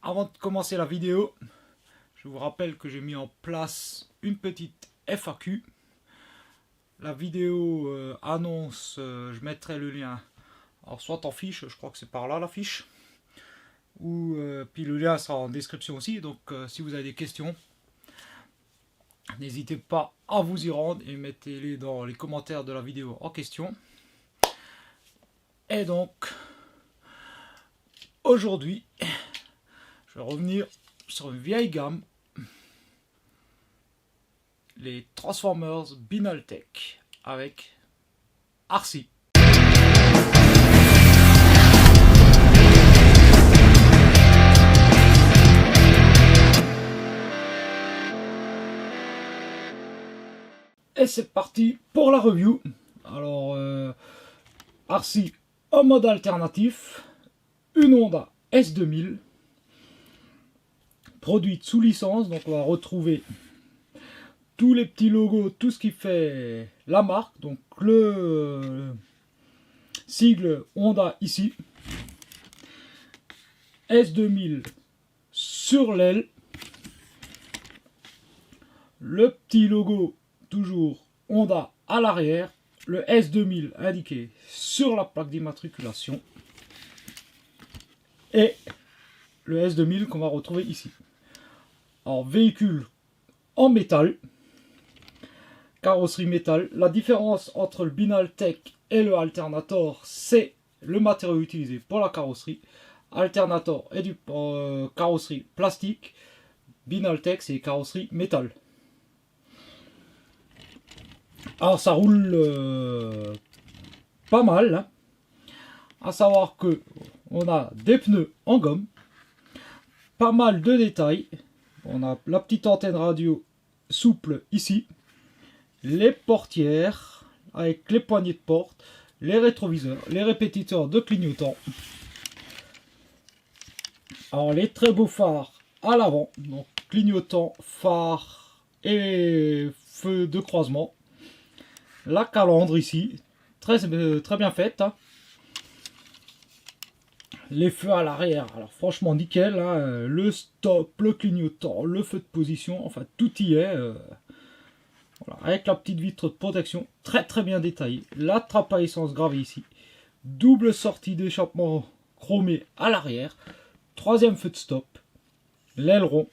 Avant de commencer la vidéo, je vous rappelle que j'ai mis en place une petite FAQ. La vidéo annonce, je mettrai le lien, alors soit en fiche, je crois que c'est par là la fiche, ou puis le lien sera en description aussi, donc si vous avez des questions, n'hésitez pas à vous y rendre et mettez-les dans les commentaires de la vidéo en question. Et donc, aujourd'hui, je vais revenir sur une vieille gamme, les Transformers Binaltech avec Arcee. Et c'est parti pour la review. Alors, Arcee en mode alternatif, une Honda S2000, produite sous licence, donc on va retrouver tous les petits logos, tout ce qui fait la marque, donc le sigle Honda ici, S2000 sur l'aile, le petit logo toujours Honda à l'arrière, le S2000 indiqué sur la plaque d'immatriculation et le S2000 qu'on va retrouver ici. Alors véhicule en métal, carrosserie métal. La différence entre le Binaltech et le Alternator, c'est le matériau utilisé pour la carrosserie. Alternator est du carrosserie plastique, Binaltech c'est carrosserie métal. Alors ça roule pas mal, hein. À savoir que on a des pneus en gomme, pas mal de détails. On a la petite antenne radio souple ici, les portières avec les poignées de porte, les rétroviseurs, les répétiteurs de clignotants. Alors les très beaux phares à l'avant, donc clignotants, phares et feux de croisement. La calandre ici, très bien faite, hein. Les feux à l'arrière, alors franchement nickel, hein. Le stop, le clignotant, le feu de position, enfin tout y est. Voilà, avec la petite vitre de protection, très bien détaillée. La trappe à essence gravée ici. Double sortie d'échappement chromée à l'arrière. Troisième feu de stop. L'aileron.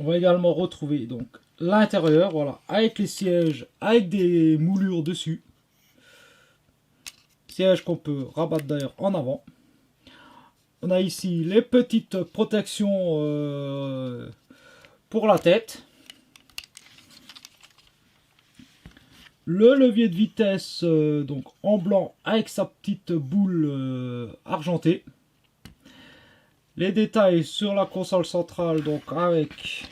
On va également retrouver donc l'intérieur, voilà, avec les sièges, avec des moulures dessus. Sièges qu'on peut rabattre d'ailleurs en avant. On a ici les petites protections pour la tête. Le levier de vitesse donc en blanc avec sa petite boule argentée. Les détails sur la console centrale, donc avec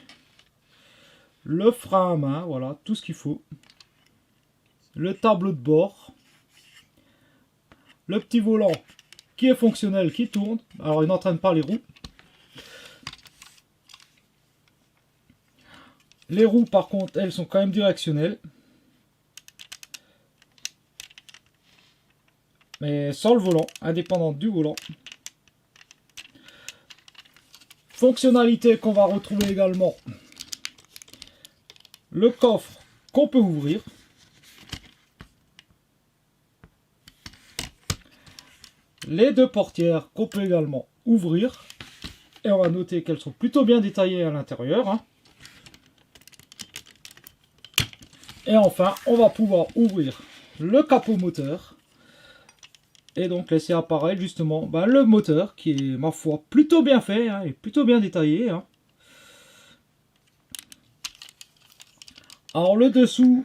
le frein à main, voilà, tout ce qu'il faut. Le tableau de bord. Le petit volant qui est fonctionnel, qui tourne. Alors il n'entraîne pas les roues. Les roues par contre, elles sont quand même directionnelles. Mais sans le volant, indépendante du volant. Fonctionnalité qu'on va retrouver également. Le coffre qu'on peut ouvrir. Les deux portières qu'on peut également ouvrir. Et on va noter qu'elles sont plutôt bien détaillées à l'intérieur, hein. Et enfin, on va pouvoir ouvrir le capot moteur. Et donc laisser apparaître justement le moteur qui est, ma foi, plutôt bien fait, hein, et plutôt bien détaillé, hein. Alors le dessous,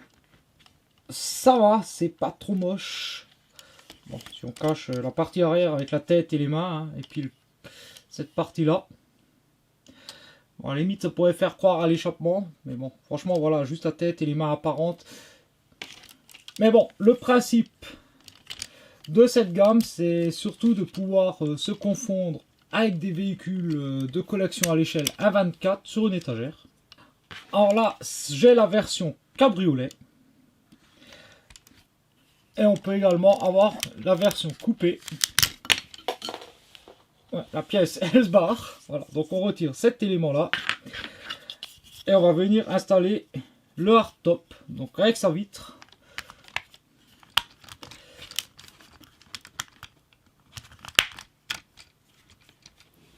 ça va, c'est pas trop moche. Bon, si on cache la partie arrière avec la tête et les mains, hein, et puis cette partie là. Bon, à la limite ça pourrait faire croire à l'échappement, mais bon, franchement voilà, juste la tête et les mains apparentes. Mais bon, le principe de cette gamme, c'est surtout de pouvoir se confondre avec des véhicules de collection à l'échelle 1/24 sur une étagère. Alors là, j'ai la version cabriolet. Et on peut également avoir la version coupée Ouais, la pièce, elle se barre. Voilà, donc on retire cet élément-là. Et on va venir installer le hardtop, donc avec sa vitre.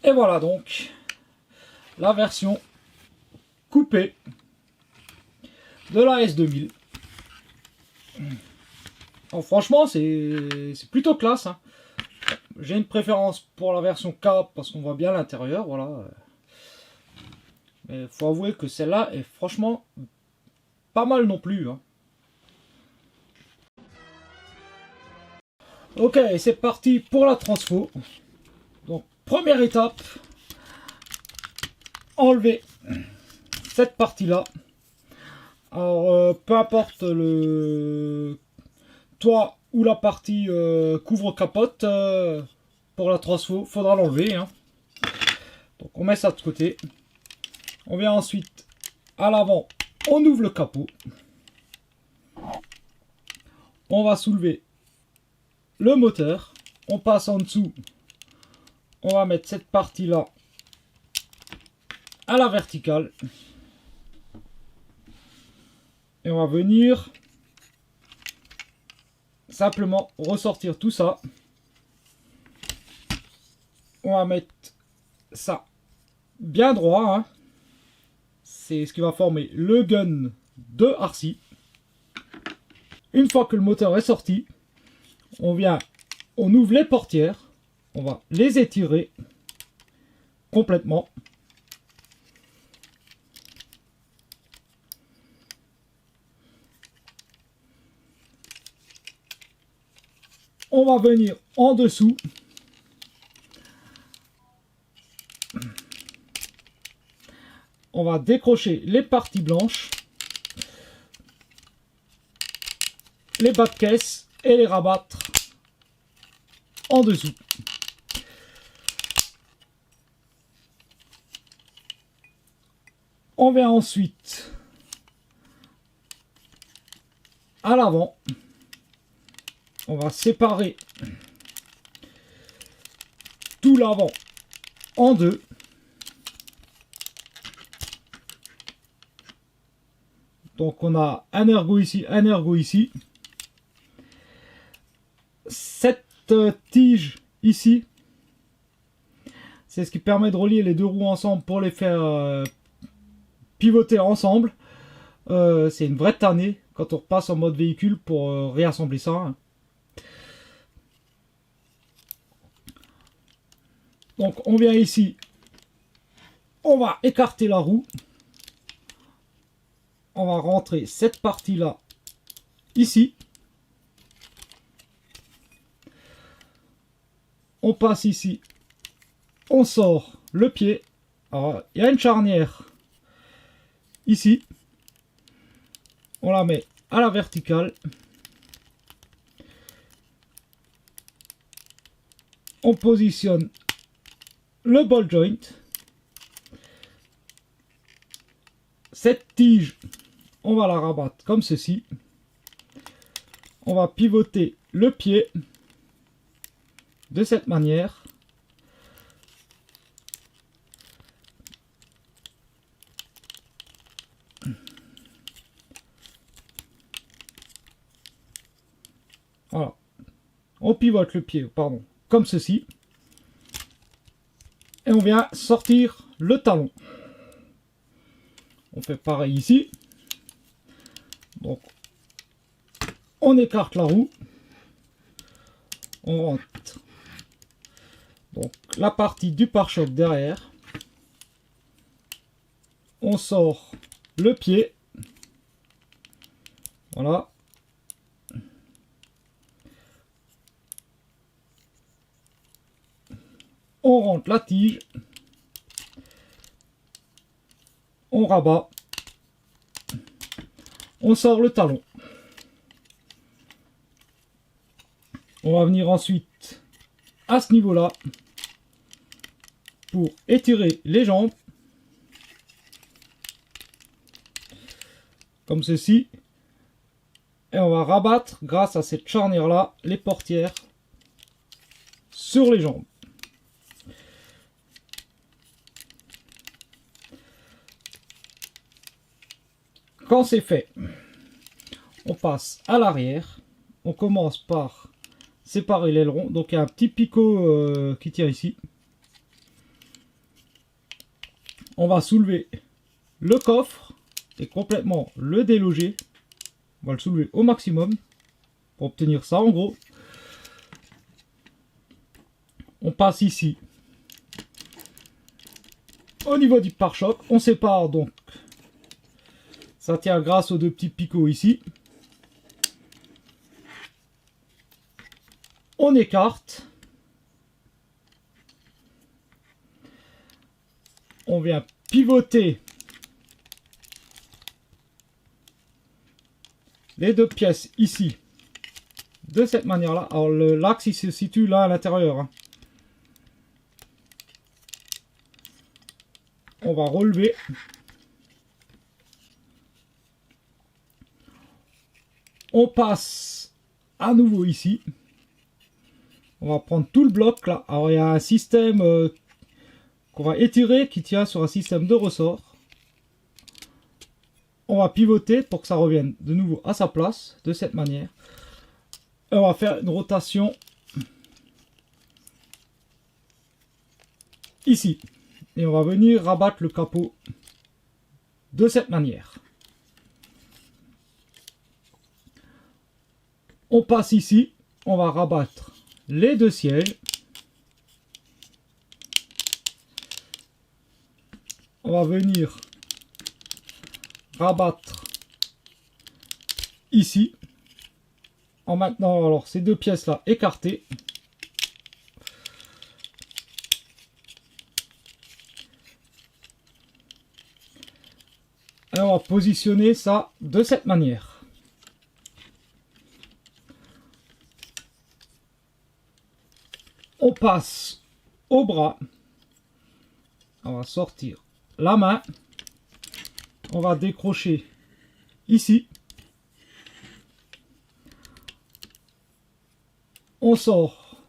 Et voilà donc la version coupée de la S2000. Alors, franchement, c'est plutôt classe, hein. J'ai une préférence pour la version K parce qu'on voit bien l'intérieur, voilà. Mais faut avouer que celle-là est franchement pas mal non plus, hein. Ok, c'est parti pour la transfo. Donc, première étape, enlever cette partie-là. Alors, peu importe le toit ou la partie couvre-capote, pour la transfo, faudra l'enlever, hein. Donc, on met ça de côté. On vient ensuite à l'avant, on ouvre le capot. On va soulever le moteur. On passe en dessous. On va mettre cette partie-là à la verticale. Et on va venir simplement ressortir tout ça. On va mettre ça bien droit, hein. C'est ce qui va former le gun de RC. Une fois que le moteur est sorti, on ouvre les portières. On va les étirer complètement. On va venir en dessous. On va décrocher les parties blanches, les bas de caisse et les rabattre en dessous. On vient ensuite à l'avant. On va séparer tout l'avant en deux. Donc on a un ergot ici, un ergot ici. Cette tige ici, c'est ce qui permet de relier les deux roues ensemble pour les faire pivoter ensemble. C'est une vraie tannée quand on repasse en mode véhicule pour réassembler ça, hein. Donc on vient ici, on va écarter la roue. On va rentrer cette partie-là ici. On passe ici. On sort le pied. Alors, il y a une charnière ici. On la met à la verticale. On positionne le ball joint. Cette tige, on va la rabattre comme ceci. On va pivoter le pied de cette manière. Voilà. On pivote le pied, pardon, comme ceci. Et on vient sortir le talon. On fait pareil ici. Donc, on écarte la roue. On rentre donc la partie du pare-choc derrière. On sort le pied. Voilà. On rentre la tige. On rabat. On sort le talon. On va venir ensuite à ce niveau-là pour étirer les jambes. Comme ceci. Et on va rabattre, grâce à cette charnière-là, les portières sur les jambes. Quand c'est fait, on passe à l'arrière. On commence par séparer l'aileron. Donc il y a un petit picot qui tient ici. On va soulever le coffre et complètement le déloger. On va le soulever au maximum pour obtenir ça en gros. On passe ici. Au niveau du pare-choc, on sépare donc. Ça tient grâce aux deux petits picots ici. On écarte. On vient pivoter les deux pièces ici de cette manière-là. Alors l'axe il se situe là à l'intérieur. Hein. On va relever. On passe à nouveau ici. On va prendre tout le bloc là. Alors il y a un système qu'on va étirer qui tient sur un système de ressort. On va pivoter pour que ça revienne de nouveau à sa place de cette manière. Et on va faire une rotation ici. Et on va venir rabattre le capot de cette manière. On passe ici, on va rabattre les deux sièges. On va venir rabattre ici. En maintenant alors ces deux pièces là écartées. Et on va positionner ça de cette manière. On passe au bras. On va sortir la main. On va décrocher ici. On sort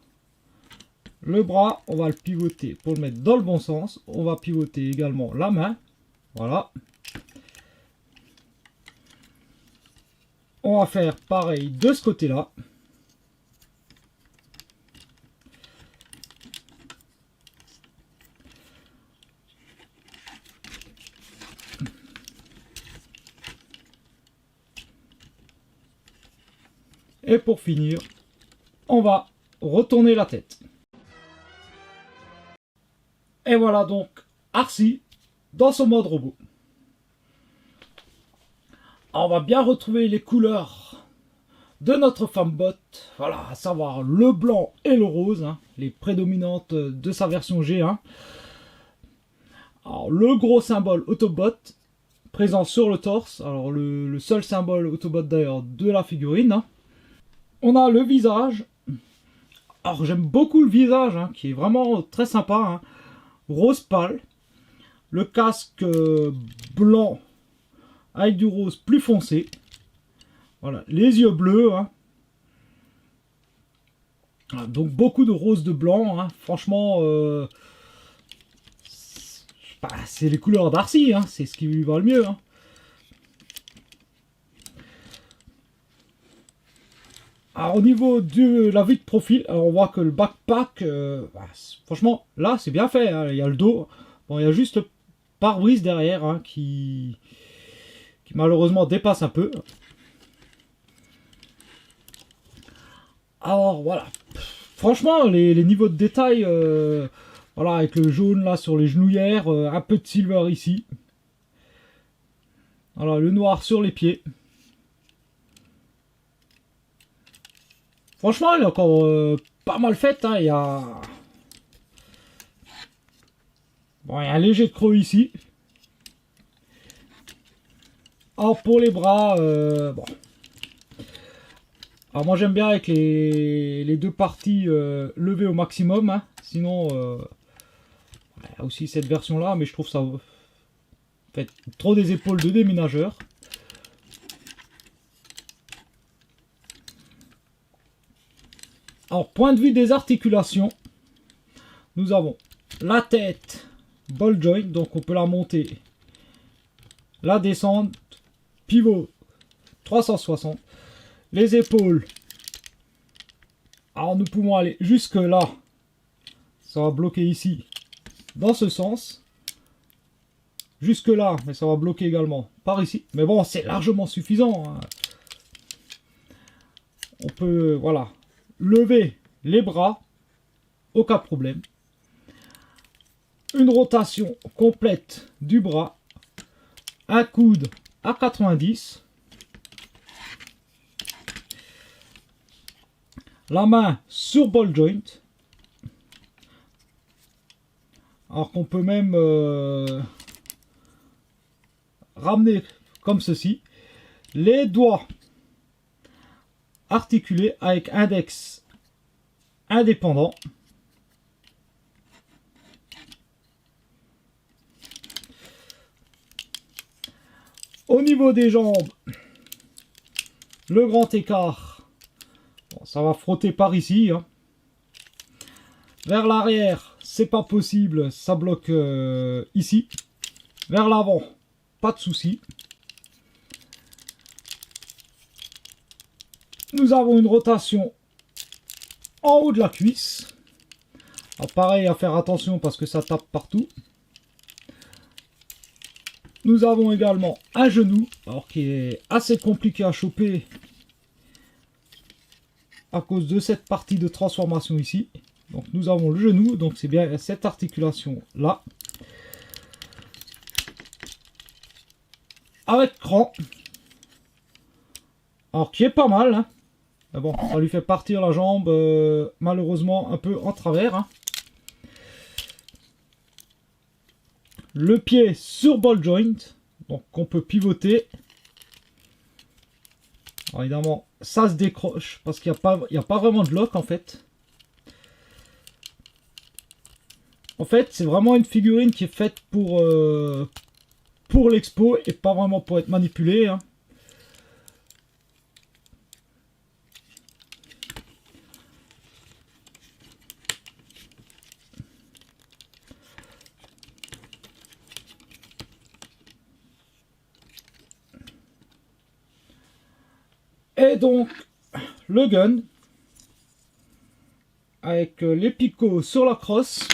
le bras. On va le pivoter pour le mettre dans le bon sens. On va pivoter également la main. Voilà. On va faire pareil de ce côté-là. Et pour finir, on va retourner la tête. Et voilà donc Arcy dans son mode robot. On va bien retrouver les couleurs de notre Fambot. Voilà, à savoir le blanc et le rose, hein, les prédominantes de sa version G1. Alors, le gros symbole Autobot présent sur le torse. Alors, le seul symbole Autobot d'ailleurs de la figurine. Hein. On a le visage. Alors, j'aime beaucoup le visage, hein, qui est vraiment très sympa. Hein. Rose pâle. Le casque blanc avec du rose plus foncé. Voilà, les yeux bleus. Hein. Donc beaucoup de rose de blanc. Hein. Franchement, c'est les couleurs d'Arcy. Hein. C'est ce qui lui va le mieux. Hein. Alors, au niveau de la vue de profil, alors on voit que le backpack, franchement, là c'est bien fait. Hein. Il y a le dos. Bon, il y a juste le pare-brise derrière hein, qui malheureusement dépasse un peu. Alors voilà, franchement les niveaux de détail, voilà, avec le jaune là sur les genouillères, un peu de silver ici. Voilà, le noir sur les pieds. Franchement, il est encore pas mal fait. Hein. Il y a... Bon, il y a un léger creux ici. Alors pour les bras, bon. Alors moi j'aime bien avec les deux parties levées au maximum. Hein. Sinon, il y a aussi cette version là, mais je trouve ça fait trop des épaules de déménageur. Alors point de vue des articulations, nous avons la tête ball joint, donc on peut la monter, la descendre, pivot 360. Les épaules. Alors nous pouvons aller jusque là. Ça va bloquer ici. Dans ce sens. Jusque là. Mais ça va bloquer également par ici. Mais bon, c'est largement suffisant. Hein. On peut, voilà, lever les bras. Aucun problème. Une rotation complète du bras. Un coude à 90. La main sur ball joint. Alors qu'on peut même ramener comme ceci. Les doigts articulés avec index indépendant. Au niveau des jambes, le grand écart, bon, ça va frotter par ici. Hein. Vers l'arrière, c'est pas possible, ça bloque ici. Vers l'avant, pas de souci. Nous avons une rotation en haut de la cuisse. Alors, pareil, à faire attention parce que ça tape partout. Nous avons également un genou, alors qui est assez compliqué à choper à cause de cette partie de transformation ici. Donc nous avons le genou, donc c'est bien cette articulation là. Avec cran. Alors qui est pas mal. Hein. Mais bon, ça lui fait partir la jambe malheureusement un peu en travers. Hein. Le pied sur ball joint, donc on peut pivoter. Alors évidemment, ça se décroche parce qu'il n'y a pas vraiment de lock en fait. En fait, c'est vraiment une figurine qui est faite pour l'expo et pas vraiment pour être manipulée. Hein. Et donc, le gun, avec les picots sur la crosse.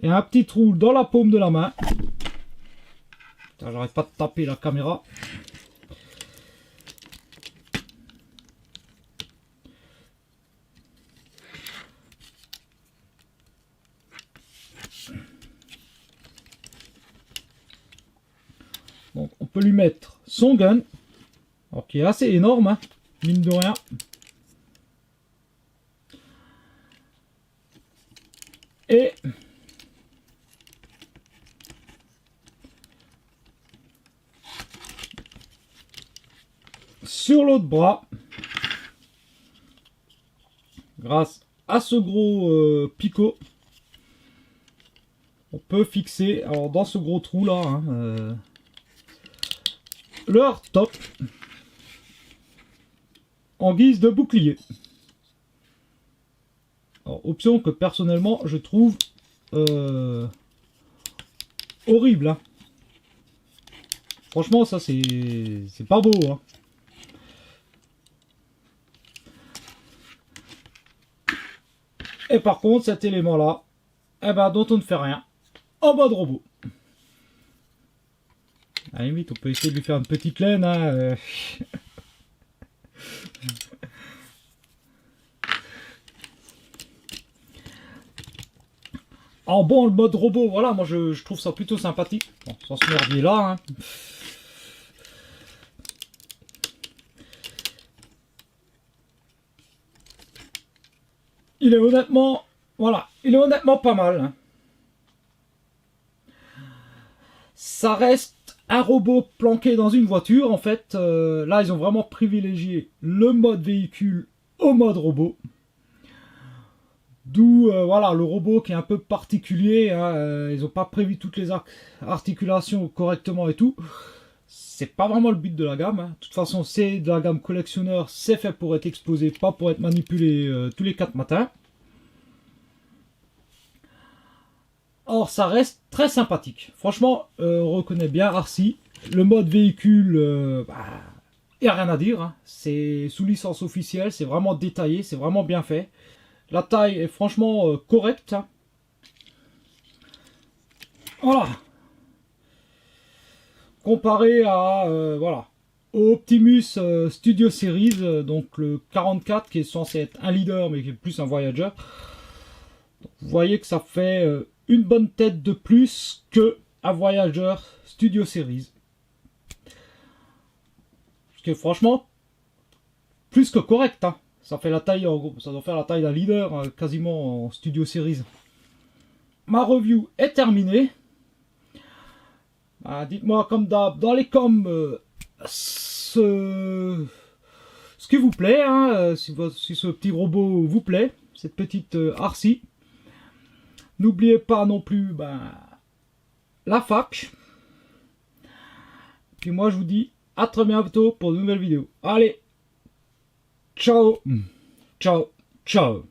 Et un petit trou dans la paume de la main. J'arrête pas de taper la caméra. Donc on peut lui mettre son gun, alors qui est assez énorme, hein, mine de rien. Et sur l'autre bras, grâce à ce gros picot, on peut fixer, alors dans ce gros trou là, hein, le hardtop en guise de bouclier. Alors, option que personnellement je trouve horrible. Hein. Franchement, ça c'est pas beau. Hein. Et par contre, cet élément là, eh ben, dont on ne fait rien, en mode robot. À la limite, on peut essayer de lui faire une petite laine. Hein, En bon, le mode robot, voilà, moi je trouve ça plutôt sympathique. Bon, sans ce merdier là. Hein. Il est honnêtement, voilà, il est honnêtement pas mal. Hein. Ça reste un robot planqué dans une voiture. En fait, là, ils ont vraiment privilégié le mode véhicule au mode robot. D'où voilà, le robot qui est un peu particulier. Hein, ils n'ont pas prévu toutes les articulations correctement et tout. C'est pas vraiment le but de la gamme. Hein. De toute façon, c'est de la gamme collectionneur. C'est fait pour être exposé, pas pour être manipulé tous les 4 matins. Alors ça reste très sympathique. Franchement, on reconnaît bien RC. Le mode véhicule, il n'y a rien à dire. Hein. C'est sous licence officielle, c'est vraiment détaillé, c'est vraiment bien fait. La taille est franchement correcte. Hein. Voilà. Comparé à voilà, au Optimus Studio Series, donc le 44 qui est censé être un leader mais qui est plus un Voyager. Vous voyez que ça fait une bonne tête de plus que un Voyager Studio Series. Ce qui est franchement plus que correct. Hein. Ça fait la taille, ça doit faire la taille d'un leader quasiment en Studio Series. Ma review est terminée. Dites-moi comme d'hab dans les coms ce qui vous plaît, hein, si ce petit robot vous plaît, cette petite RC. N'oubliez pas non plus la fac. Puis moi je vous dis à très bientôt pour de nouvelles vidéos. Allez, ciao, ciao, ciao.